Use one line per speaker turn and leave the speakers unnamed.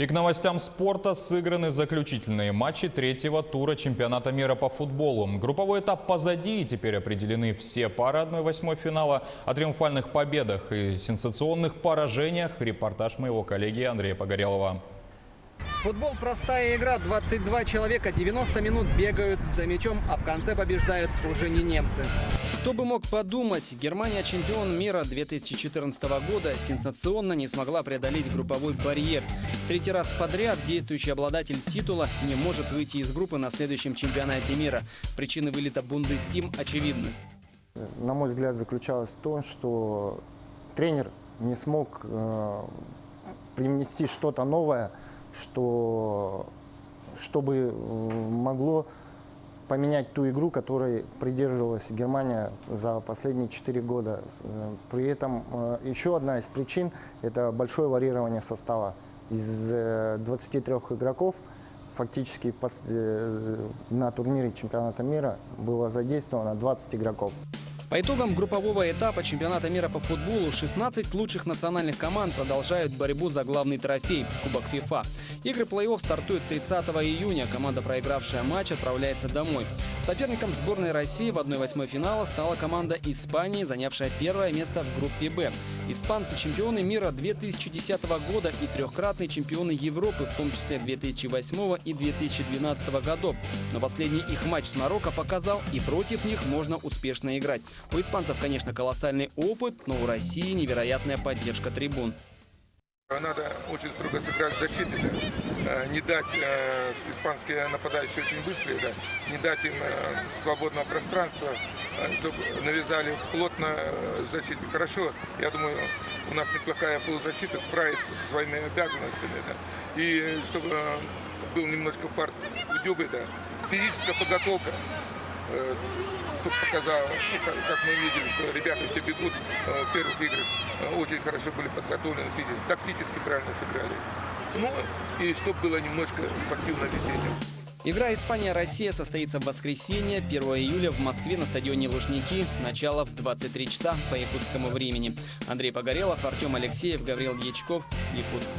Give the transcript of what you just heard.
И к новостям спорта сыграны заключительные матчи третьего тура чемпионата мира по футболу. Групповой этап позади, и теперь определены все пары 1/8 финала. О триумфальных победах и сенсационных поражениях репортаж моего коллеги Андрея Погорелова.
Футбол – простая игра. 22 человека 90 минут бегают за мячом, а в конце побеждают уже не немцы. Кто бы мог подумать, Германия, чемпион мира 2014 года, сенсационно не смогла преодолеть групповой барьер. Третий раз подряд действующий обладатель титула не может выйти из группы на следующем чемпионате мира. Причины вылета Бундестим очевидны.
На мой взгляд, заключалась в том, что тренер не смог привнести что-то новое, чтобы могло поменять ту игру, которой придерживалась Германия за последние 4 года. При этом еще одна из причин – это большое варьирование состава. Из 23 игроков фактически на турнире чемпионата мира было задействовано 20 игроков.
По итогам группового этапа чемпионата мира по футболу 16 лучших национальных команд продолжают борьбу за главный трофей – Кубок ФИФА. Игры плей-офф стартуют 30 июня. Команда, проигравшая матч, отправляется домой. Соперником сборной России в 1/8 финала стала команда Испании, занявшая первое место в группе «Б». Испанцы – чемпионы мира 2010 года и трехкратные чемпионы Европы, в том числе 2008 и 2012 годов. Но последний их матч с Марокко показал, и против них можно успешно играть. У испанцев, конечно, колоссальный опыт, но у России невероятная поддержка трибун.
Надо очень строго сыграть в защите, не дать, испанские нападающие очень быстрые, не дать им свободного пространства, чтобы навязали плотно защите. Хорошо, я думаю, у нас неплохая полузащита, справится со своими обязанностями, и чтобы был немножко фарт в дюбе, физическая подготовка. Что показало, как мы видели, что ребята все бегут в первых играх, очень хорошо были подготовлены, тактически правильно сыграли. Ну и чтобы было немножко спортивного веселья.
Игра Испания-Россия состоится в воскресенье, 1 июля в Москве на стадионе Лужники. Начало в 23 часа по якутскому времени. Андрей Погорелов, Артем Алексеев, Гавриил Дьячков, Якутск.